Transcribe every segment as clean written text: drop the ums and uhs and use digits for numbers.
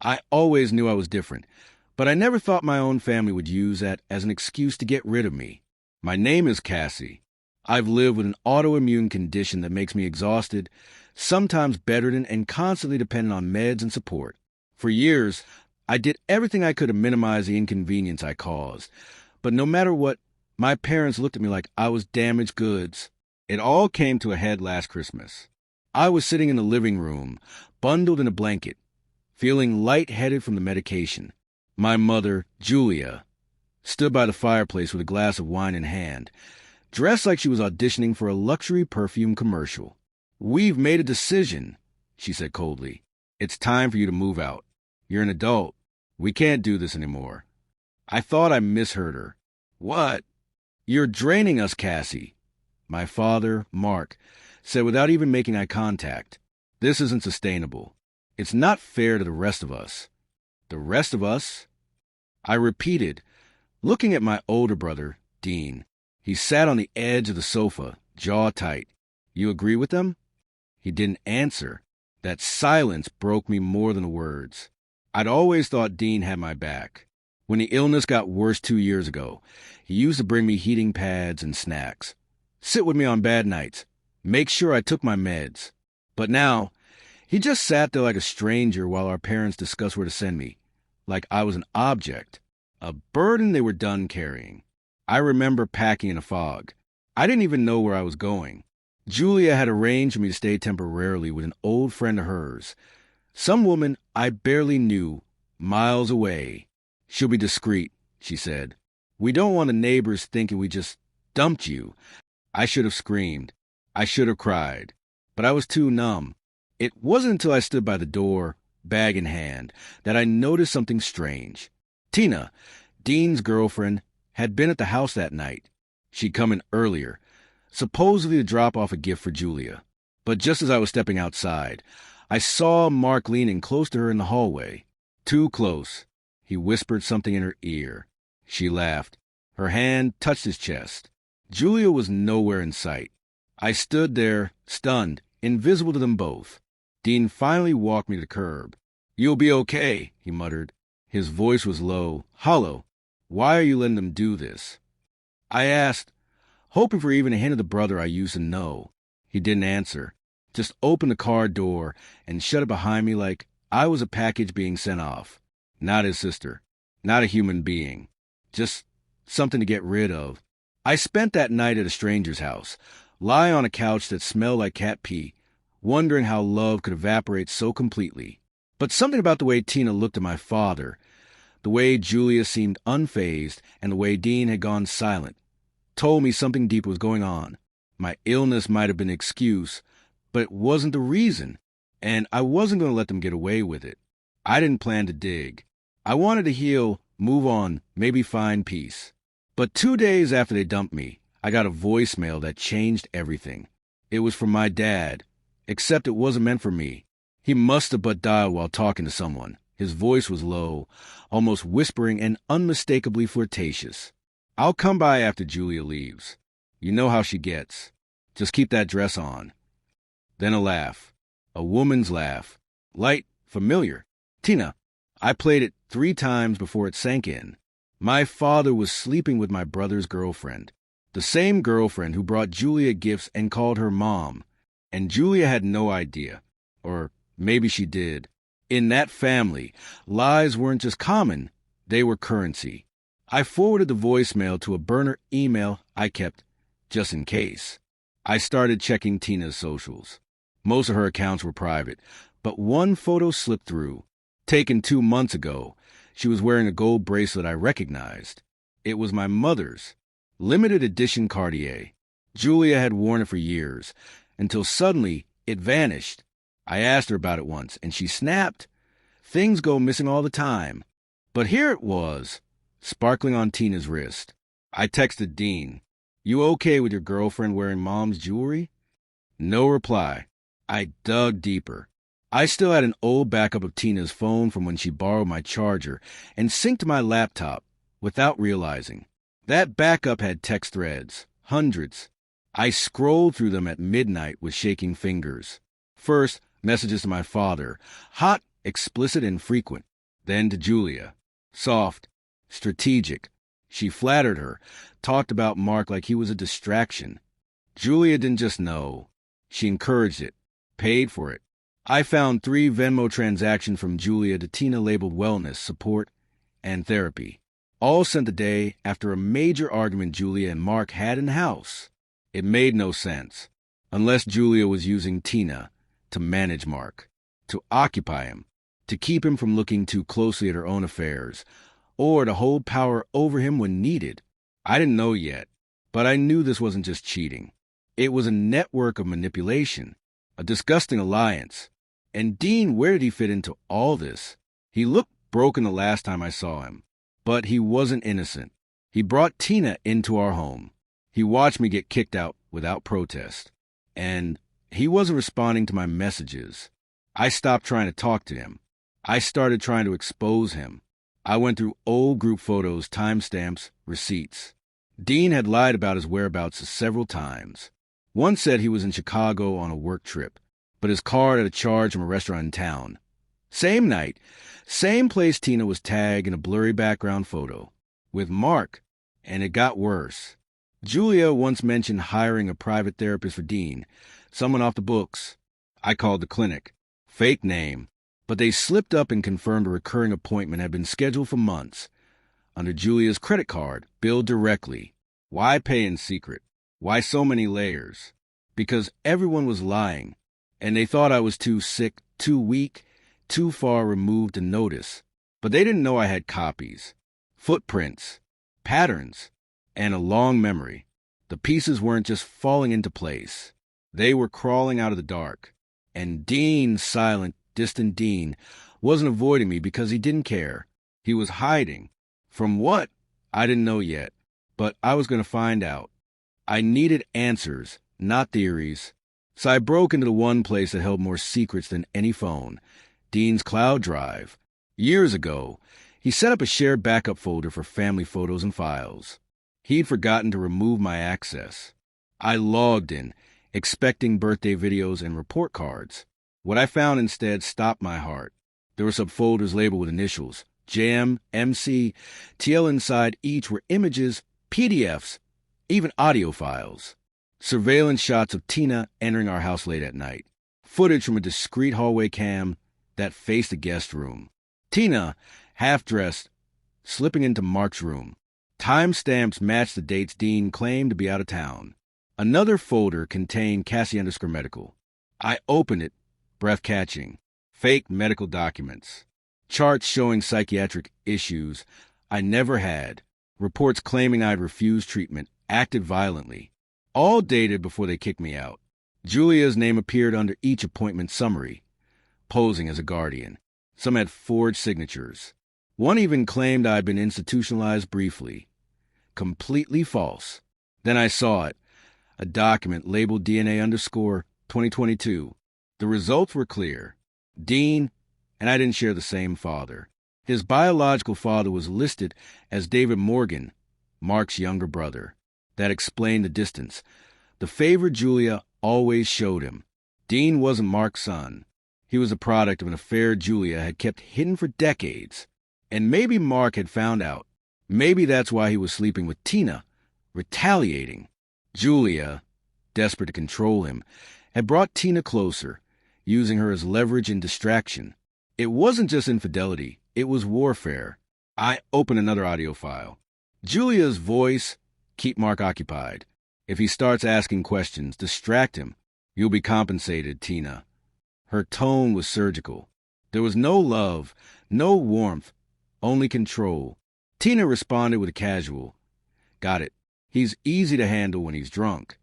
I always knew I was different, but I never thought my own family would use that as an excuse to get rid of me. My name is Cassie. I've lived with an autoimmune condition that makes me exhausted, sometimes bedridden, and constantly dependent on meds and support. For years, I did everything I could to minimize the inconvenience I caused. But no matter what, my parents looked at me like I was damaged goods. It all came to a head last Christmas. I was sitting in the living room, bundled in a blanket, feeling lightheaded from the medication. My mother, Julia, stood by the fireplace with a glass of wine in hand, dressed like she was auditioning for a luxury perfume commercial. "We've made a decision," she said coldly. "It's time for you to move out. You're an adult. We can't do this anymore." I thought I misheard her. "What?" "You're draining us, Cassie," my father, Mark, said without even making eye contact. "This isn't sustainable. It's not fair to the rest of us." "The rest of us?" I repeated, looking at my older brother, Dean. He sat on the edge of the sofa, jaw tight. "You agree with them?" He didn't answer. That silence broke me more than the words. I'd always thought Dean had my back. When the illness got worse 2 years ago, he used to bring me heating pads and snacks, sit with me on bad nights, make sure I took my meds. But now, he just sat there like a stranger while our parents discussed where to send me, like I was an object, a burden they were done carrying. I remember packing in a fog. I didn't even know where I was going. Julia had arranged for me to stay temporarily with an old friend of hers, some woman I barely knew, miles away. "She'll be discreet," she said. "We don't want the neighbors thinking we just dumped you." I should have screamed. I should have cried. But I was too numb. It wasn't until I stood by the door, bag in hand, that I noticed something strange. Tina, Dean's girlfriend, had been at the house that night. She'd come in earlier, supposedly to drop off a gift for Julia. But just as I was stepping outside, I saw Mark leaning close to her in the hallway. Too close. He whispered something in her ear. She laughed. Her hand touched his chest. Julia was nowhere in sight. I stood there, stunned, invisible to them both. Dean finally walked me to the curb. "You'll be okay," he muttered. His voice was low, hollow. "Why are you letting them do this?" I asked, hoping for even a hint of the brother I used to know. He didn't answer, just opened the car door and shut it behind me like I was a package being sent off. Not his sister, not a human being, just something to get rid of. I spent that night at a stranger's house, lying on a couch that smelled like cat pee, wondering how love could evaporate so completely. But something about the way Tina looked at my father, the way Julia seemed unfazed, and the way Dean had gone silent, told me something deep was going on. My illness might have been an excuse, but it wasn't the reason, and I wasn't going to let them get away with it. I didn't plan to dig. I wanted to heal, move on, maybe find peace. But 2 days after they dumped me, I got a voicemail that changed everything. It was from my dad, except it wasn't meant for me. He must have but dialed while talking to someone. His voice was low, almost whispering and unmistakably flirtatious. "I'll come by after Julia leaves. You know how she gets. Just keep that dress on." Then a laugh. A woman's laugh. Light, familiar. "Tina." I played it 3 times before it sank in. My father was sleeping with my brother's girlfriend. The same girlfriend who brought Julia gifts and called her mom. And Julia had no idea. Or maybe she did. In that family, lies weren't just common, they were currency. I forwarded the voicemail to a burner email I kept, just in case. I started checking Tina's socials. Most of her accounts were private, but one photo slipped through. Taken 2 months ago, she was wearing a gold bracelet I recognized. It was my mother's. Limited edition Cartier. Julia had worn it for years, until suddenly it vanished. I asked her about it once, and she snapped. Things go missing all the time. But here it was, sparkling on Tina's wrist. I texted Dean, "You okay with your girlfriend wearing mom's jewelry?" No reply. I dug deeper. I still had an old backup of Tina's phone from when she borrowed my charger and synced to my laptop without realizing. That backup had text threads, hundreds. I scrolled through them at midnight with shaking fingers. First, messages to my father, hot, explicit, and frequent. Then to Julia. Soft, strategic. She flattered her, talked about Mark like he was a distraction. Julia didn't just know. She encouraged it, paid for it. I found 3 Venmo transactions from Julia to Tina labeled wellness, support, and therapy. All sent the day after a major argument Julia and Mark had in the house. It made no sense, unless Julia was using Tina to manage Mark, to occupy him, to keep him from looking too closely at her own affairs, or to hold power over him when needed. I didn't know yet, but I knew this wasn't just cheating. It was a network of manipulation, a disgusting alliance. And Dean, where did he fit into all this? He looked broken the last time I saw him, but he wasn't innocent. He brought Tina into our home. He watched me get kicked out without protest, and he wasn't responding to my messages. I stopped trying to talk to him. I started trying to expose him. I went through old group photos, timestamps, receipts. Dean had lied about his whereabouts several times. One said he was in Chicago on a work trip, but his card had a charge from a restaurant in town. Same night, same place, Tina was tagged in a blurry background photo with Mark, and it got worse. Julia once mentioned hiring a private therapist for Dean, someone off the books. I called the clinic. Fake name, but they slipped up and confirmed a recurring appointment had been scheduled for months. Under Julia's credit card, billed directly. Why pay in secret? Why so many layers? Because everyone was lying, and they thought I was too sick, too weak, too far removed to notice. But they didn't know I had copies, footprints, patterns, and a long memory. The pieces weren't just falling into place. They were crawling out of the dark. And Dean, silent, distant Dean, wasn't avoiding me because he didn't care. He was hiding. From what? I didn't know yet, but I was going to find out. I needed answers, not theories. So I broke into the one place that held more secrets than any phone, Dean's cloud drive. Years ago, he set up a shared backup folder for family photos and files. He'd forgotten to remove my access. I logged in, expecting birthday videos and report cards. What I found instead stopped my heart. There were subfolders labeled with initials, JM, MC, TL. Inside each were images, PDFs, even audio files. Surveillance shots of Tina entering our house late at night. Footage from a discreet hallway cam that faced the guest room. Tina, half-dressed, slipping into Mark's room. Timestamps matched the dates Dean claimed to be out of town. Another folder contained Cassie_medical. I opened it, breath-catching. Fake medical documents. Charts showing psychiatric issues I never had. Reports claiming I'd refused treatment, acted violently. All dated before they kicked me out. Julia's name appeared under each appointment summary, posing as a guardian. Some had forged signatures. One even claimed I'd been institutionalized briefly. Completely false. Then I saw it. A document labeled DNA_2022. The results were clear. Dean and I didn't share the same father. His biological father was listed as David Morgan, Mark's younger brother. That explained the distance. The favor Julia always showed him. Dean wasn't Mark's son. He was a product of an affair Julia had kept hidden for decades. And maybe Mark had found out. Maybe that's why he was sleeping with Tina, retaliating. Julia, desperate to control him, had brought Tina closer, using her as leverage and distraction. It wasn't just infidelity, it was warfare. I opened another audio file. Julia's voice, keep Mark occupied. If he starts asking questions, distract him. You'll be compensated, Tina. Her tone was surgical. There was no love, no warmth, only control. Tina responded with a casual, "Got it. He's easy to handle when he's drunk."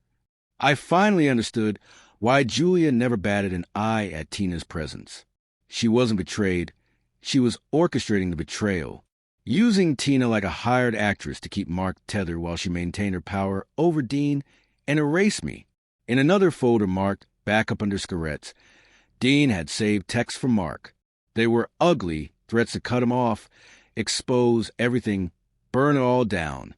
I finally understood why Julia never batted an eye at Tina's presence. She wasn't betrayed. She was orchestrating the betrayal, using Tina like a hired actress to keep Mark tethered while she maintained her power over Dean and erase me. In another folder marked backup under cigarettes, Dean had saved texts from Mark. They were ugly, threats to cut him off, expose everything, burn it all down.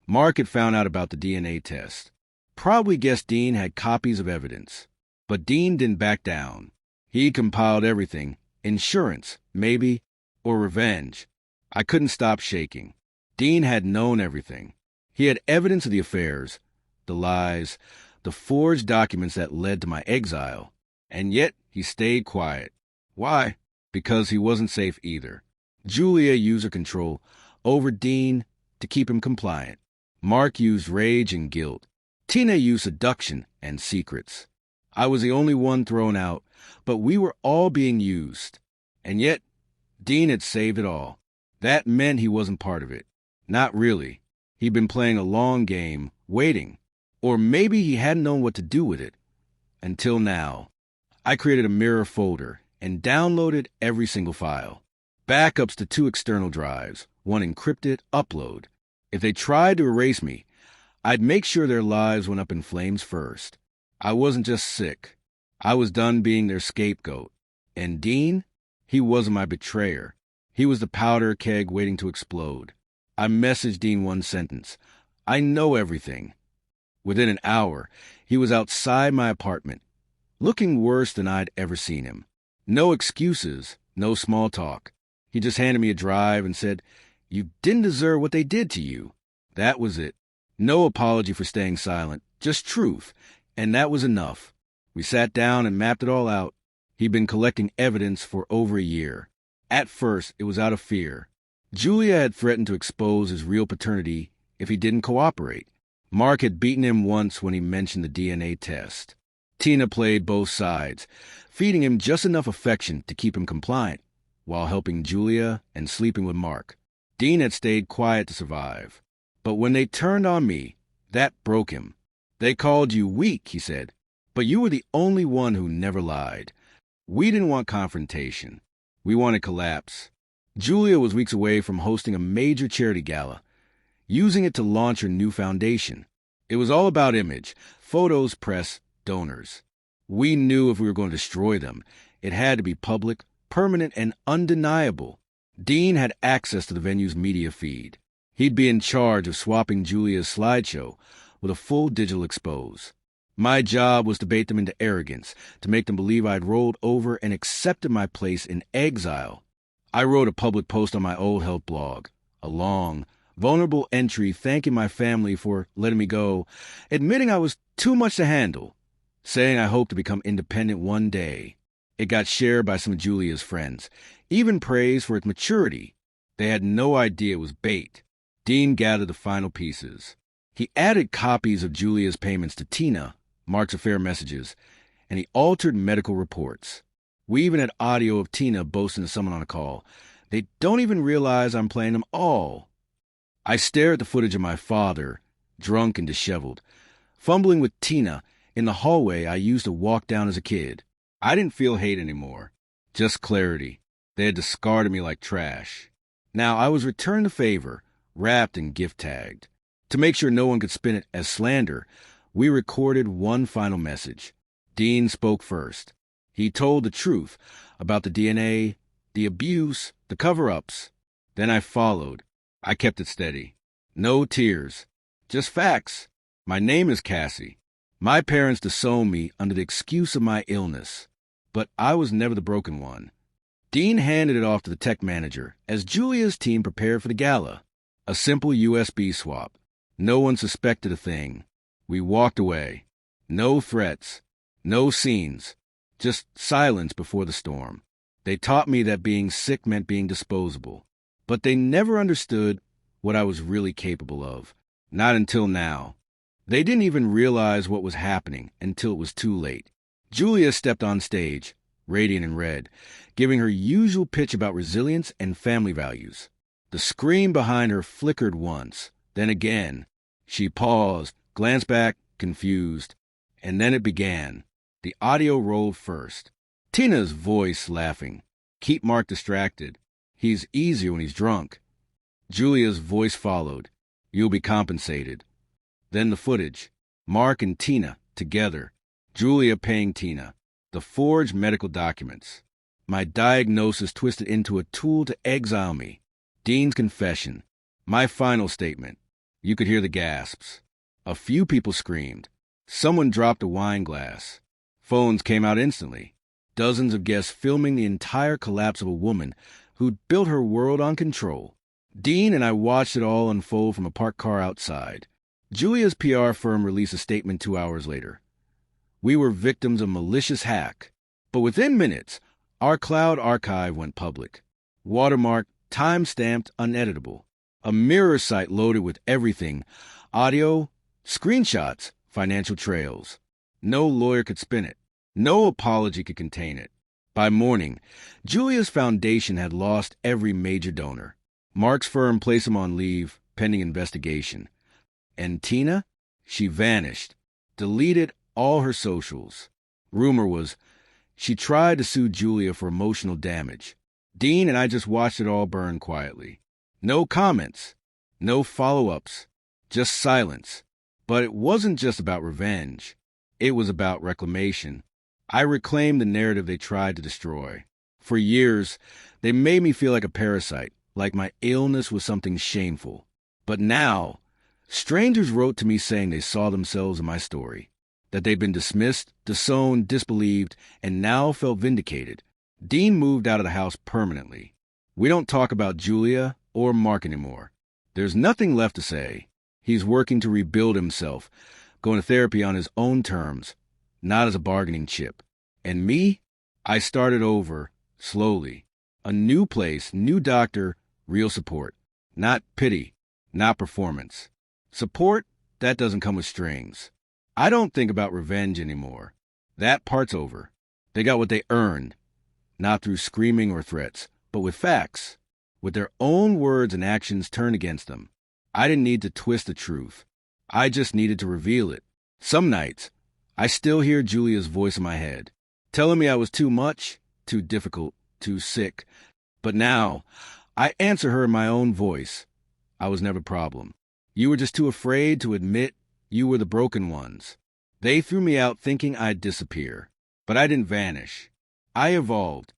Mark had found out about the DNA test. Probably guessed Dean had copies of evidence. But Dean didn't back down. He compiled everything. Insurance, maybe, or revenge. I couldn't stop shaking. Dean had known everything. He had evidence of the affairs, the lies, the forged documents that led to my exile. And yet he stayed quiet. Why? Because he wasn't safe either. Julia used her control over Dean to keep him compliant. Mark used rage and guilt. Tina used seduction and secrets. I was the only one thrown out, but we were all being used. And yet, Dean had saved it all. That meant he wasn't part of it. Not really. He'd been playing a long game, waiting. Or maybe he hadn't known what to do with it. Until now. I created a mirror folder and downloaded every single file. Backups to 2 external drives, one encrypted, upload. If they tried to erase me, I'd make sure their lives went up in flames first. I wasn't just sick. I was done being their scapegoat. And Dean? He wasn't my betrayer. He was the powder keg waiting to explode. I messaged Dean one sentence. I know everything. Within an hour, he was outside my apartment, looking worse than I'd ever seen him. No excuses, no small talk. He just handed me a drive and said, "You didn't deserve what they did to you." That was it. No apology for staying silent, just truth. And that was enough. We sat down and mapped it all out. He'd been collecting evidence for over a year. At first, it was out of fear. Julia had threatened to expose his real paternity if he didn't cooperate. Mark had beaten him once when he mentioned the DNA test. Tina played both sides, feeding him just enough affection to keep him compliant, while helping Julia and sleeping with Mark. Dean had stayed quiet to survive. But when they turned on me, that broke him. "They called you weak," he said, "but you were the only one who never lied." We didn't want confrontation. We wanted collapse. Julia was weeks away from hosting a major charity gala, using it to launch her new foundation. It was all about image, photos, press, donors. We knew if we were going to destroy them, it had to be public, permanent, and undeniable. Dean had access to the venue's media feed. He'd be in charge of swapping Julia's slideshow with a full digital expose. My job was to bait them into arrogance, to make them believe I'd rolled over and accepted my place in exile. I wrote a public post on my old health blog, a long, vulnerable entry thanking my family for letting me go, admitting I was too much to handle, saying I hoped to become independent one day. It got shared by some of Julia's friends, even praised for its maturity. They had no idea it was bait. Dean gathered the final pieces. He added copies of Julia's payments to Tina, Mark's affair messages, and he altered medical reports. We even had audio of Tina boasting to someone on a call. They don't even realize I'm playing them all. I stare at the footage of my father, drunk and disheveled, fumbling with Tina in the hallway I used to walk down as a kid. I didn't feel hate anymore, just clarity. They had discarded me like trash. Now I was returned the favor, wrapped and gift-tagged. To make sure no one could spin it as slander, we recorded one final message. Dean spoke first. He told the truth about the DNA, the abuse, the cover-ups. Then I followed. I kept it steady. No tears. Just facts. My name is Cassie. My parents disowned me under the excuse of my illness. But I was never the broken one. Dean handed it off to the tech manager as Julia's team prepared for the gala. A simple USB swap. No one suspected a thing. We walked away. No threats. No scenes. Just silence before the storm. They taught me that being sick meant being disposable. But they never understood what I was really capable of. Not until now. They didn't even realize what was happening until it was too late. Julia stepped on stage, radiant in red, giving her usual pitch about resilience and family values. The screen behind her flickered once, then again. She paused, glanced back, confused, and then it began. The audio rolled first. Tina's voice laughing. "Keep Mark distracted. He's easier when he's drunk." Julia's voice followed. "You'll be compensated." Then the footage. Mark and Tina, together. Julia paying Tina. The forged medical documents. My diagnosis twisted into a tool to exile me. Dean's confession. My final statement. You could hear the gasps. A few people screamed. Someone dropped a wine glass. Phones came out instantly. Dozens of guests filming the entire collapse of a woman who'd built her world on control. Dean and I watched it all unfold from a parked car outside. Julia's PR firm released a statement 2 hours later. We were victims of malicious hack. But within minutes, our cloud archive went public. Watermarked, time-stamped, uneditable. A mirror site loaded with everything: audio, screenshots, financial trails. No lawyer could spin it. No apology could contain it. By morning, Julia's foundation had lost every major donor. Mark's firm placed him on leave, pending investigation. And Tina? She vanished, deleted all her socials. Rumor was she tried to sue Julia for emotional damage. Dean and I just watched it all burn quietly. No comments, no follow-ups, just silence. But it wasn't just about revenge. It was about reclamation. I reclaimed the narrative they tried to destroy. For years, they made me feel like a parasite, like my illness was something shameful. But now, strangers wrote to me saying they saw themselves in my story, that they'd been dismissed, disowned, disbelieved, and now felt vindicated. Dean moved out of the house permanently. We don't talk about Julia or Mark anymore. There's nothing left to say. He's working to rebuild himself, going to therapy on his own terms, not as a bargaining chip. And me? I started over, slowly. A new place, new doctor, real support. Not pity, not performance. Support, that doesn't come with strings. I don't think about revenge anymore. That part's over. They got what they earned, not through screaming or threats, but with facts, with their own words and actions turned against them. I didn't need to twist the truth. I just needed to reveal it. Some nights, I still hear Julia's voice in my head, telling me I was too much, too difficult, too sick. But now, I answer her in my own voice. I was never a problem. You were just too afraid to admit you were the broken ones. They threw me out thinking I'd disappear. But I didn't vanish. I evolved.